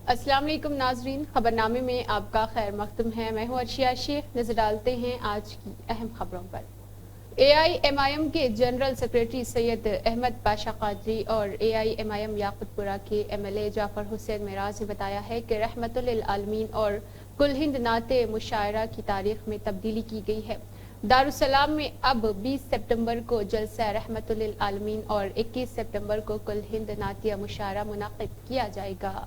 السلام علیکم ناظرین، خبرنامے میں آپ کا خیر مقدم ہے۔ میں ہوں عرشیہ شیخ۔ نظر ڈالتے ہیں آج کی اہم خبروں پر۔ AIMIM کے جنرل سیکریٹری سید احمد پاشا قادری اور AIMIM یاقوت پورہ کے MLA جعفر حسین معراج نے بتایا ہے کہ رحمت للعالمین اور کل ہند نعت مشاعرہ کی تاریخ میں تبدیلی کی گئی ہے۔ دارالسلام میں اب 20 ستمبر کو جلسہ رحمت للعالمین اور 21 ستمبر کو کل ہند نعتیہ مشاعرہ منعقد کیا جائے گا۔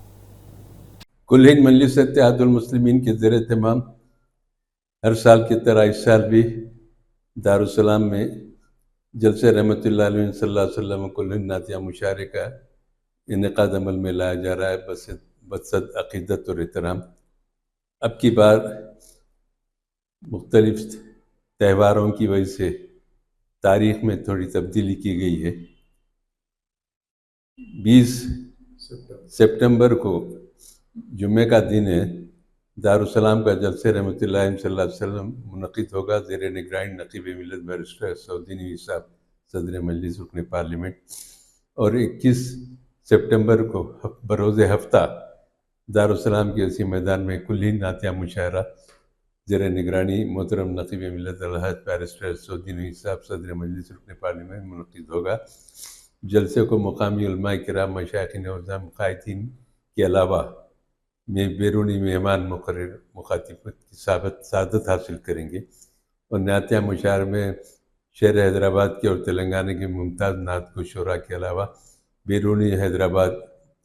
کل ہند مجلس اتحاد المسلمین کے زیر اہتمام ہر سال کی طرح اس سال بھی دارالسلام میں جلسہ رحمت اللہ علیہ صلی اللہ علیہ وسلم کل ہند نعتیہ مشاعرے کا انعقاد عمل میں لایا جا رہا ہے بصد عقیدت اور احترام۔ اب کی بار مختلف تہواروں کی وجہ سے تاریخ میں تھوڑی تبدیلی کی گئی ہے۔ 20 سپٹمبر کو جمعہ کا دن ہے۔ دارالسلام کا جلسہ رحمت اللہ علیہ صلی اللہ علیہ وسلم منعقد ہوگا زیر نگرانی نقیب ملت بیرسٹر سعودی نوی صاحب صدر مجلس رکن پارلیمنٹ، اور 21 سپٹمبر کو بروز ہفتہ دارالسلام کے اسی میدان میں کل ہند نعتیہ مشاعرہ زیر نگرانی محترم نقیب ملت الحاج بیرسٹر سعودی نوی صاحب صدر مجلس رکن پارلیمنٹ منعقد ہوگا۔ جلسے کو مقامی علماء کرام، مشائخ نظام، قائدین کے علاوہ میں بیرونی مہمان مقرر مخاطبت کی سعادت حاصل کریں گے، اور نعتیہ مشاعرے میں شہر حیدرآباد کے اور تلنگانہ کے ممتاز نعت گو شعراء کے علاوہ بیرونی حیدرآباد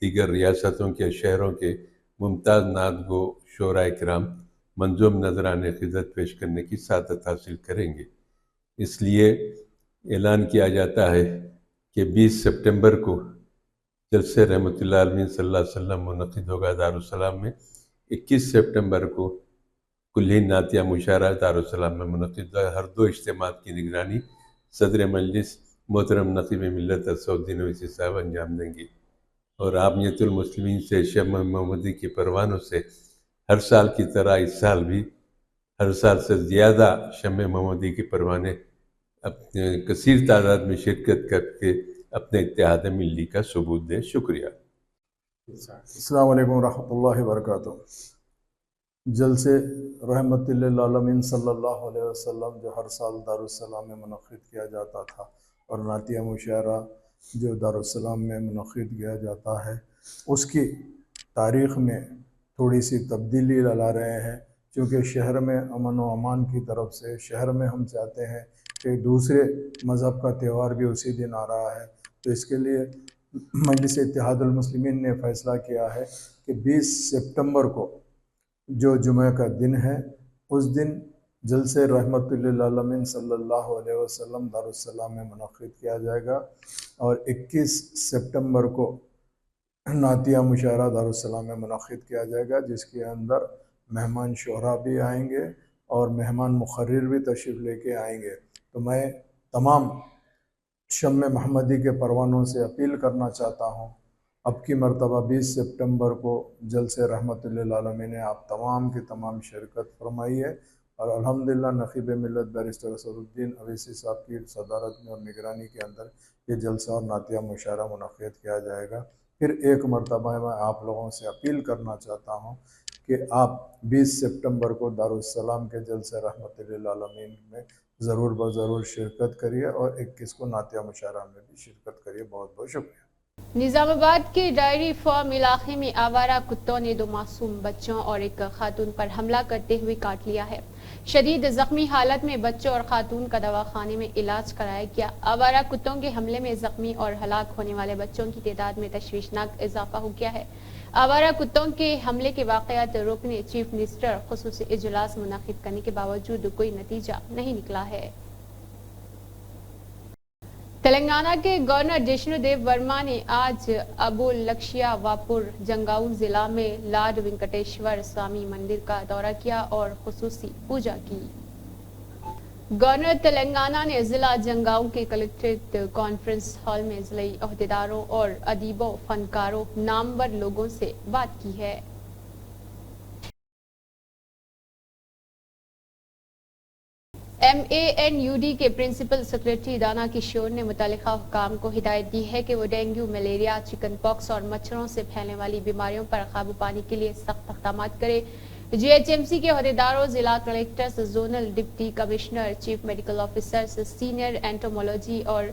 دیگر ریاستوں کے شہروں کے ممتاز نعت گو شعراء کرام منظوم نذرانے عقیدت پیش کرنے کی سعادت حاصل کریں گے۔ اس لیے اعلان کیا جاتا ہے کہ 20 سپٹمبر کو جلسہ رحمت اللہ علیہ صلی اللہ علیہ وسلم منعقد ہوگا دارالسلام میں۔ 21 سپٹمبر کو کل ہند نعتیہ مشاعرہ دارالسلام میں منعقد ہوگا۔ ہر دو اجتماعات کی نگرانی صدر مجلس محترم نقیب ملت سعودی اویسی صاحب انجام دیں گے، اور عامیت المسلمین سے شمع محمدی کے پروانوں سے ہر سال کی طرح اس سال بھی ہر سال سے زیادہ شمع محمدی کے پروانے اپنے کثیر تعداد میں شرکت کر کے اپنے اتحاد ملی کا ثبوت دیں۔ شکریہ۔ السلام علیکم ورحمۃ اللہ وبرکاتہ۔ جلسے رحمت للعالمین صلی اللہ علیہ وسلم جو ہر سال دارالسلام میں منعقد کیا جاتا تھا، اور نعتیہ مشاعرہ جو دارالسلام میں منعقد کیا جاتا ہے، اس کی تاریخ میں تھوڑی سی تبدیلی لا رہے ہیں، چونکہ شہر میں امن و امان کی طرف سے شہر میں ہم چاہتے ہیں کہ دوسرے مذہب کا تہوار بھی اسی دن آ رہا ہے، تو اس کے لیے مجلس اتحاد المسلمین نے فیصلہ کیا ہے کہ 20 سپٹمبر کو جو جمعہ کا دن ہے، اس دن جلسہ رحمت للعالمین صلی اللہ علیہ وسلم دارالسلام میں منعقد کیا جائے گا، اور 21 سپٹمبر کو نعتیہ مشاعرہ دارالسلام میں منعقد کیا جائے گا، جس کے اندر مہمان شعراء بھی آئیں گے اور مہمان مقرر بھی تشریف لے کے آئیں گے۔ تو میں تمام شمع محمدی کے پروانوں سے اپیل کرنا چاہتا ہوں، اب کی مرتبہ 20 سپٹمبر کو جلسہ رحمت للعالمین نے آپ تمام کی تمام شرکت فرمائی ہے، اور الحمدللہ نقیب ملت بیرسٹر اسدالدین اویسی صاحب کی صدارت میں اور نگرانی کے اندر یہ جلسہ اور نعتیہ مشاعرہ منعقد کیا جائے گا۔ پھر ایک مرتبہ میں آپ لوگوں سے اپیل کرنا چاہتا ہوں کہ آپ 20 سپٹمبر کو دارالسلام کے جلسہ رحمت للعالمین میں ضرور بضرور شرکت کریے، اور 21 کو نعتیہ مشاعرہ میں بھی شرکت کریے۔ بہت بہت شکریہ۔ نظام آباد کے ڈائری فارم علاقے میں آوارہ کتوں نے 2 معصوم بچوں اور ایک خاتون پر حملہ کرتے ہوئے کاٹ لیا ہے۔ شدید زخمی حالت میں بچوں اور خاتون کا دواخانے میں علاج کرایا گیا۔ آوارہ کتوں کے حملے میں زخمی اور ہلاک ہونے والے بچوں کی تعداد میں تشویشناک اضافہ ہو گیا ہے۔ آوارہ کتوں کے حملے کے واقعات روکنے چیف منسٹر خصوصی اجلاس منعقد کرنے کے باوجود کوئی نتیجہ نہیں نکلا ہے۔ تلنگانہ کے گورنر جشنو دیو ورما نے آج ابولکشیا واپور جنگاؤں ضلع میں لارڈ وینکٹیشور سوامی مندر کا دورہ کیا اور خصوصی پوجا کی۔ گورنر تلنگانہ نے ضلع جنگاؤں کے کلکٹریٹ کانفرنس ہال میں ضلعی عہدیداروں اور ادیبوں، فنکاروں، نامور لوگوں سے بات کی ہے۔ MANUD کے پرنسپل سیکریٹری دانا کشور نے متعلقہ حکام کو ہدایت دی ہے کہ وہ ڈینگو، ملیریا، چکن پاکس اور مچھروں سے پھیلنے والی بیماریوں پر قابو پانے کے لیے سخت اقدامات کرے۔ GHMC کے عہدیداروں، ضلع collectors, zonal deputy commissioner, chief medical officers, senior entomology اور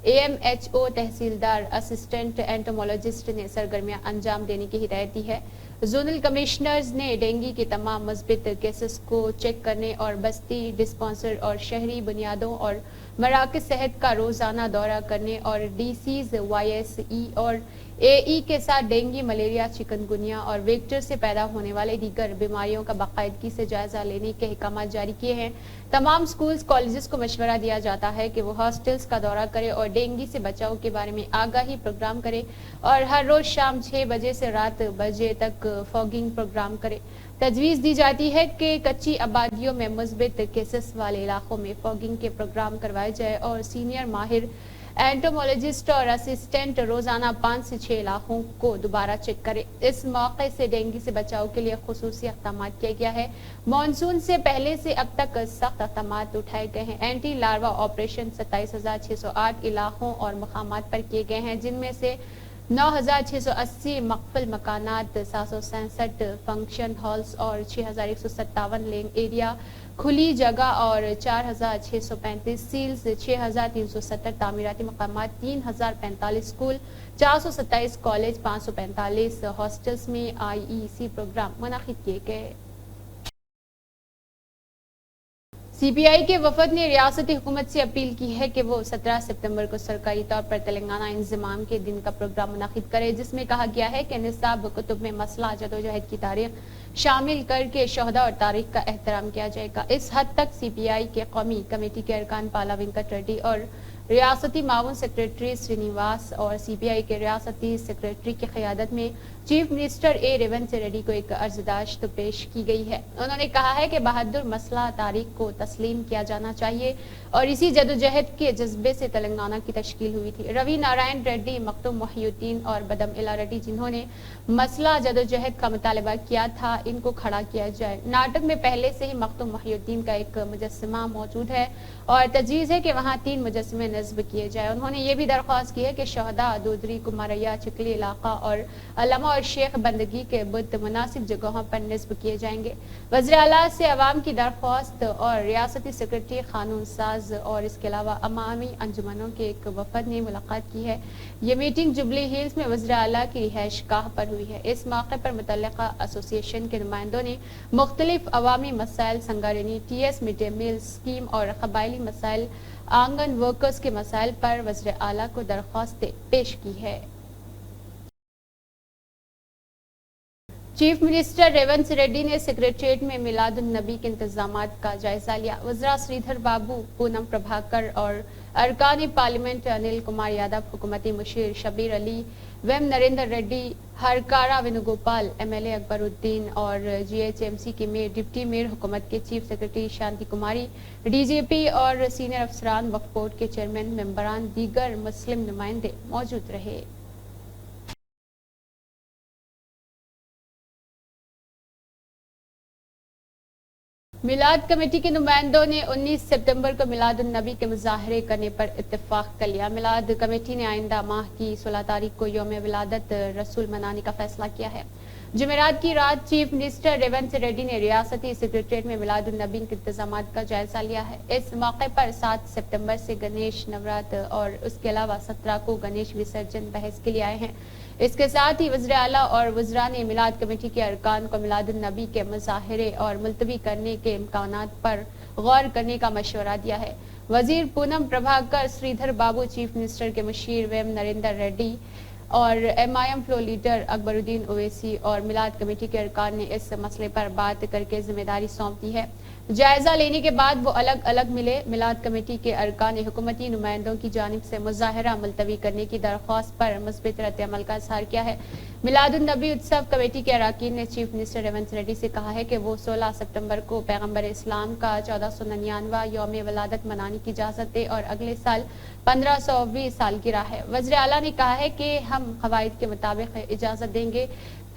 AMHO تحصیلدار، اسسٹنٹ اینٹومولوجسٹ نے سرگرمیاں انجام دینے کی ہدایت دی ہے۔ زونل کمشنرز نے ڈینگی کے تمام مثبت کیسز کو چیک کرنے اور بستی، ڈسپنسر اور شہری بنیادوں اور مراکز صحت کا روزانہ دورہ کرنے اور DCs، YSE اور AE کے ساتھ ڈینگی، ملیریا، چکن گنیا اور ویکٹر سے پیدا ہونے والے دیگر بیماریوں کا باقاعدگی سے جائزہ لینے کے احکامات جاری کیے ہیں۔ تمام سکولز، کالجز کو مشورہ دیا جاتا ہے کہ وہ ہاسٹلز کا دورہ کرے اور ڈینگی سے بچاؤ کے بارے میں آگاہی پروگرام کرے اور ہر روز شام 6 بجے سے رات بجے تک فوگنگ پروگرام کرے۔ تجویز دی جاتی ہے کہ کچی آبادیوں میں مثبت کیسز والے علاقوں میں فوگنگ کے پروگرام کروائے جائے اور سینئر ماہر اینٹومولوجسٹ اور اسسٹنٹ روزانہ 5 سے 6 علاقوں کو دوبارہ چیک کرے۔ اس موقع سے ڈینگی سے بچاؤ کے لیے خصوصی اقدامات کیا گیا ہے۔ مانسون سے پہلے سے اب تک سخت اقدامات اٹھائے گئے ہیں۔ اینٹی لاروا آپریشن 27,608 علاقوں اور مقامات پر کیے گئے ہیں، جن میں سے 9,680 مقفل مکانات، 767 فنکشن ہالز اور 6,157 لینگ ایریا کھلی جگہ اور 4,635 سیلز، 6,370 تعمیراتی مقامات، 3,045 اسکول، 427 کالج، 545 ہاسٹلز میں IEC پروگرام منعقد کیے گئے۔ CPI کے وفد نے ریاستی حکومت سے اپیل کی ہے کہ وہ 17 ستمبر کو سرکاری طور پر تلنگانہ انضمام کے دن کا پروگرام منعقد کرے، جس میں کہا گیا ہے کہ نصاب کتب میں مسلح جدوجہد کی تاریخ شامل کر کے شہداء اور تاریخ کا احترام کیا جائے گا۔ اس حد تک CPI کے قومی کمیٹی کے ارکان پالا وینکٹ ریڈی اور ریاستی معاون سیکریٹری سرینیواس اور CPI کے ریاستی سیکریٹری کی قیادت میں چیف منسٹر ریونت ریڈی کو ایک عرضداشت پیش کی گئی ہے۔ انہوں نے کہا ہے کہ بہادر مسلح تاریخ کو تسلیم کیا جانا چاہیے اور اسی جدوجہد کے جذبے سے تلنگانہ کی تشکیل ہوئی تھی۔ روی نارائن ریڈی، مختوم محی الدین اور بدم الا ریڈی، جنہوں نے مسلح جدوجہد کا مطالبہ کیا تھا، ان کو کھڑا کیا جائے۔ ناٹک میں پہلے سے ہی مختوم محی الدین کا ایک مجسمہ موجود ہے اور تجویز ہے کہ وہاں 3 مجسمے نصب کیے جائے۔ انہوں نے یہ بھی درخواست کی ہے کہ شہداء دودری، کماریا، چکلی علاقہ اور علامہ اور شیخ بندگی کے بت مناسب جگہوں پر نصب کیے جائیں گے۔ وزیر اعلیٰ سے عوام کی درخواست اور ریاستی سیکریٹری قانون ساز اور اس کے علاوہ عوامی انجمنوں کے ایک وفد نے ملاقات کی ہے۔ یہ میٹنگ جوبلی ہلز میں وزیر اعلیٰ کی رہائش گاہ پر ہوئی ہے۔ اس موقع پر متعلقہ ایسوسی ایشن کے نمائندوں نے مختلف عوامی مسائل، Singareni, TS mid day meal scheme اور قبائلی مسائل، آنگن ورکرز کے مسائل پر وزیر اعلیٰ کو درخواستیں پیش کی ہے۔ چیف منسٹر ریونت ریڈی نے سیکریٹریٹ میں میلاد النبی کے انتظامات کا جائزہ لیا۔ وزراء سریدھر بابو، پونم پربھاکر اور ارکان پارلیمنٹ انل کمار یادو، حکومتی مشیر شبیر علی، ویم نریندر ریڈی، ہرکارا وینوگوپال، MLA اکبر الدین اور GHMC کے میئر، ڈپٹی میئر، حکومت کے چیف سیکریٹری شانتی کماری، DGP اور سینئر افسران، وقف بورڈ کے چیئرمین، ممبران، دیگر مسلم نمائندے موجود رہے۔ میلاد کمیٹی کے نمائندوں نے 19 ستمبر کو میلاد النبی کے مظاہرے کرنے پر اتفاق کر لیا۔ میلاد کمیٹی نے آئندہ ماہ کی 16 تاریخ کو یوم ولادت رسول منانے کا فیصلہ کیا ہے۔ جمعرات کی رات چیف منسٹر ریونت ریڈی نے ریاستی سیکریٹریٹ میں میلاد النبی کے انتظامات کا جائزہ لیا ہے۔ اس موقع پر 7 ستمبر سے گنیش نورات اور اس کے علاوہ 17 کو گنیش وسرجن بحث کے لیے آئے ہیں۔ اس کے ساتھ ہی وزیر اعلیٰ اور وزراء نے میلاد کمیٹی کے ارکان کو میلاد النبی کے مظاہرے اور ملتوی کرنے کے امکانات پر غور کرنے کا مشورہ دیا ہے۔ وزیر پونم پربھاکر، سریدھر بابو، چیف منسٹر کے مشیر ویم نریندر ریڈی اور MIM فلور لیڈر اکبر الدین اویسی اور میلاد کمیٹی کے ارکان نے اس مسئلے پر بات کر کے ذمہ داری سونپ دی ہے۔ جائزہ لینے کے بعد وہ الگ الگ ملے۔ میلاد کمیٹی کے ارکان نے حکومتی نمائندوں کی جانب سے مظاہرہ ملتوی کرنے کی درخواست پر مثبت رد عمل کا اظہار کیا ہے۔ میلاد النبی اتسو کمیٹی کے اراکین نے چیف منسٹر ریونت ریڈی سے کہا ہے کہ وہ 16 ستمبر کو پیغمبر اسلام کا 1499واں یوم ولادت منانے کی اجازت دے اور اگلے سال 1500ویں سالگرہ ہے۔ وزیر اعلیٰ نے کہا ہے کہ ہم قواعد کے مطابق اجازت دیں گے۔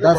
10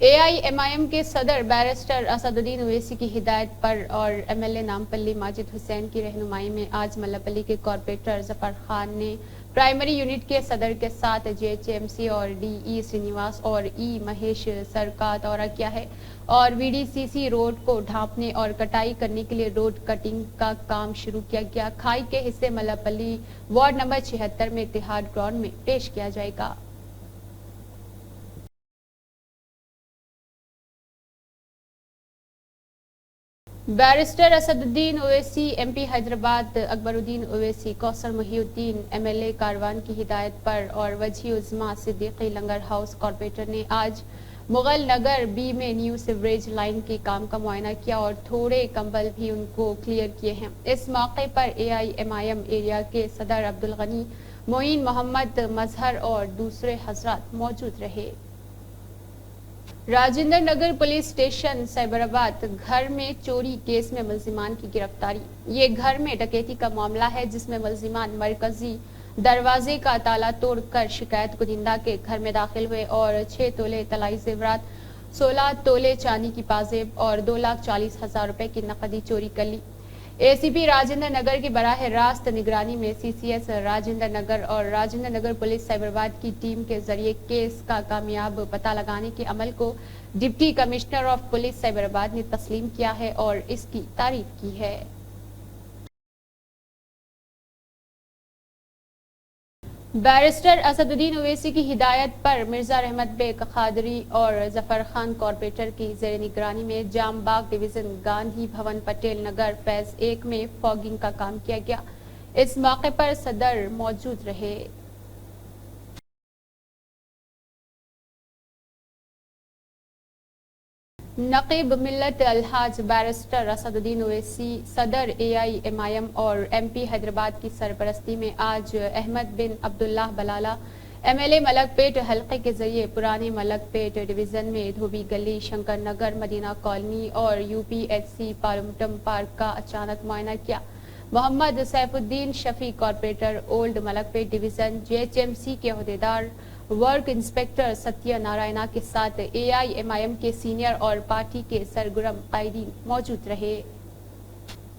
AIMIM کے صدر بیرسٹر اسدالدین اویسی کی ہدایت پر اور MLA نامپلی ماجد حسین کی رہنمائی میں آج ملاپلی کے کارپوریٹر ظفر خان نے پرائمری یونٹ کے صدر کے ساتھ JHMC اور DE سرینیواس اور مہیش سر کا دورہ کیا ہے اور VDCC روڈ کو ڈھانپنے اور کٹائی کرنے کے لیے روڈ کٹنگ کا کام شروع کیا گیا. کھائی کے حصے ملاپلی وارڈ نمبر 76 میں اتحاد گراؤنڈ میں پیش کیا جائے گا. بیرسٹر اسدالدین اویسی MP حیدرآباد اکبر الدین اویسی کوثر محی الدین MLA کاروان کی ہدایت پر اور وجیہ عظما صدیقی لنگر ہاؤس کارپوریٹر نے آج مغل نگر B میں نیو سیوریج لائن کے کام کا معائنہ کیا اور تھوڑے کمبل بھی ان کو کلیئر کیے ہیں. اس موقع پر AIMIM ایریا کے صدر عبدالغنی معین محمد مظہر اور دوسرے حضرات موجود رہے. راجندر نگر پولیس اسٹیشن سائبرآباد گھر میں چوری کیس میں ملزمان کی گرفتاری. یہ گھر میں ڈکیتی کا معاملہ ہے جس میں ملزمان مرکزی دروازے کا تالا توڑ کر شکایت کنندہ کے گھر میں داخل ہوئے اور 6 تولے طلائی زیورات، 16 تولے چاندی کی پازیب اور 2,40,000 روپے کی نقدی چوری کر لی. ACP راجندر نگر کی براہ راست نگرانی میں CCS راجندر نگر اور راجندر نگر پولیس سائبرآباد کی ٹیم کے ذریعے کیس کا کامیاب پتہ لگانے کے عمل کو ڈپٹی کمشنر آف پولیس سائبرآباد نے تسلیم کیا ہے اور اس کی تعریف کی ہے. بیرسٹر اسدالدین اویسی کی ہدایت پر مرزا رحمت بیگ قادری اور ظفر خان کارپوریٹر کی زیر نگرانی میں جام باغ ڈویژن گاندھی بھون پٹیل نگر فیز 1 میں فاگنگ کا کام کیا گیا. اس موقع پر صدر موجود رہے. نقیب ملت الحاج بیرسٹر اسدالدین اویسی صدر AIMIM اور MP حیدرآباد کی سرپرستی میں آج احمد بن عبداللہ بلالہ MLA ملک پیٹ حلقے کے ذریعے پرانے ملک پیٹ ڈویژن میں دھوبی گلی، شنکر نگر، مدینہ کالونی اور UPHC پارمٹم پارک کا اچانک معائنہ کیا. محمد سیف الدین شفیع کارپوریٹر اولڈ ملک پیٹ ڈویژن JHMC کے عہدیدار ورک انسپکٹر ستیہ نارائنا کے ساتھ AIMIM کے سینئر اور پارٹی کے سرگرم قائدین موجود رہے.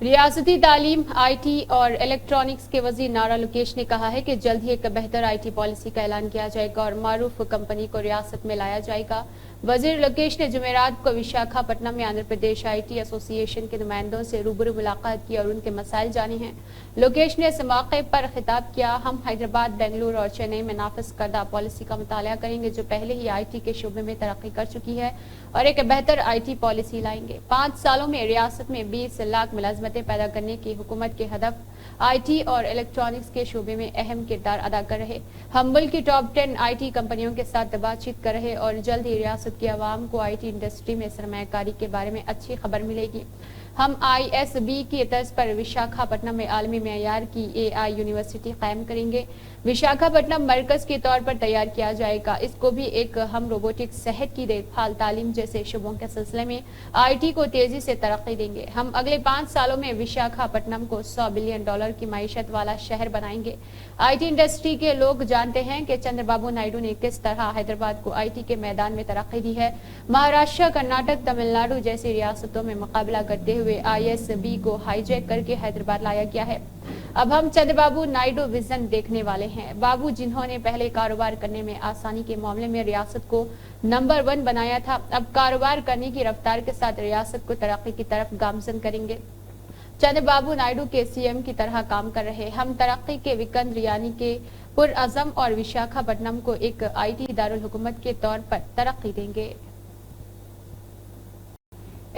ریاستی تعلیم، IT اور الیکٹرانکس کے وزیر نارا لوکیش نے کہا ہے کہ جلد ہی ایک بہتر IT پالیسی کا اعلان کیا جائے گا اور معروف کمپنی کو ریاست میں لایا جائے گا. وزیر لوکیش نے جمعرات کو وشاکھاپٹنم میں آندھرا پردیش IT ایسوسی ایشن کے نمائندوں سے روبرو ملاقات کی اور ان کے مسائل جانے ہیں. لوکیش نے اس موقع پر خطاب کیا. ہم حیدرآباد، بنگلور اور چنئی میں نافذ کردہ پالیسی کا مطالعہ کریں گے جو پہلے ہی IT کے شعبے میں ترقی کر چکی ہے اور ایک بہتر IT پالیسی لائیں گے. 5 سالوں میں ریاست میں 20 لاکھ ملازمتیں پیدا کرنے کی حکومت کے ہدف IT اور الیکٹرانکس کے شعبے میں اہم کردار ادا کر رہے. ہم ملک کی ٹاپ 10 IT کمپنیوں کے ساتھ بات چیت کر رہے اور جلد ہی ریاست کی عوام کو IT انڈسٹری میں سرمایہ کاری کے بارے میں اچھی خبر ملے گی. ہم ISB کی طرز پر وشاکھاپٹنم میں عالمی معیار کی AI یونیورسٹی قائم کریں گے. وشاکھاپٹنم مرکز کے طور پر تیار کیا جائے گا. اس کو بھی ہم روبوٹکس، صحت کی دیکھ بھال، تعلیم جیسے شعبوں کے سلسلے میں IT کو تیزی سے ترقی دیں گے. ہم اگلے 5 سالوں میں وشاکھاپٹنم کو $100 بلین کی معیشت والا شہر بنائیں گے. IT انڈسٹری کے لوگ جانتے ہیں کہ چندر بابو نائیڈو نے کس طرح حیدرآباد کو IT کے میدان میں ترقی دی ہے. مہاراشٹر، کرناٹک، تمل ناڈو جیسی ریاستوں میں مقابلہ کرتے ہوئے ISB کو ہائی جیک کر کے حیدرآباد لایا گیا ہے. اب ہم چندر بابو نائیڈو ویژن دیکھنے والے ہیں. بابو جنہوں نے پہلے کاروبار کرنے میں آسانی کے معاملے میں ریاست کو نمبر 1 بنایا تھا، اب کاروبار کرنے کی رفتار کے ساتھ ریاست کو ترقی کی طرف گامزن کریں گے. چندر بابو نائیڈو کے CM کی طرح کام کر رہے. ہم ترقی کے وکندر یعنی کہ پرعزم اور وشاکھاپٹنم کو ایک IT دارالحکومت کے طور پر ترقی دیں گے.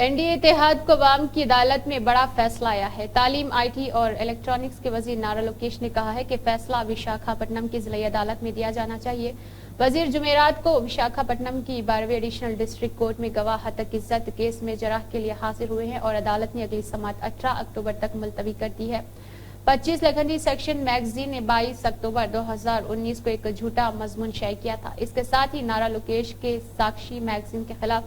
NDA اتحاد کو عوام کی عدالت میں بڑا فیصلہ آیا ہے. تعلیم، IT اور الیکٹرانکس کے وزیر نارا لوکیش نے کہا ہے کہ فیصلہ وشاکھاپٹنم کی ضلعی عدالت میں دیا جانا چاہیے. وزیر جمعرات کو وشاکھاپٹنم کی 12ویں ایڈیشنل ڈسٹرکٹ کورٹ میں گواہ حتک عزت کیس میں جرح کے لیے حاضر ہوئے ہیں اور عدالت نے اگلی سماعت 18 اکتوبر تک ملتوی کر دی ہے. 25 لکھنوی سیکشن میگزین نے 22 اکتوبر 2019 کو ایک جھوٹا مضمون شائع کیا تھا. اس کے ساتھ ہی نارا لوکیش کے ساکشی میگزین کے خلاف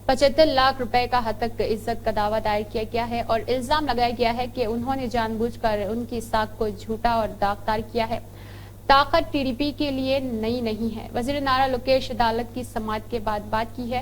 75 لاکھ روپے کا حتک عزت کا دعویٰ دائر کیا گیا ہے اور الزام لگایا گیا ہے کہ انہوں نے جان بوجھ کر ان کی ساکھ کو جھوٹا اور داغدار کیا ہے. طاقت TDP کے لیے نئی نہیں ہے. وزیر نارا لوکیش عدالت کی سماعت کے بعد بات کی ہے.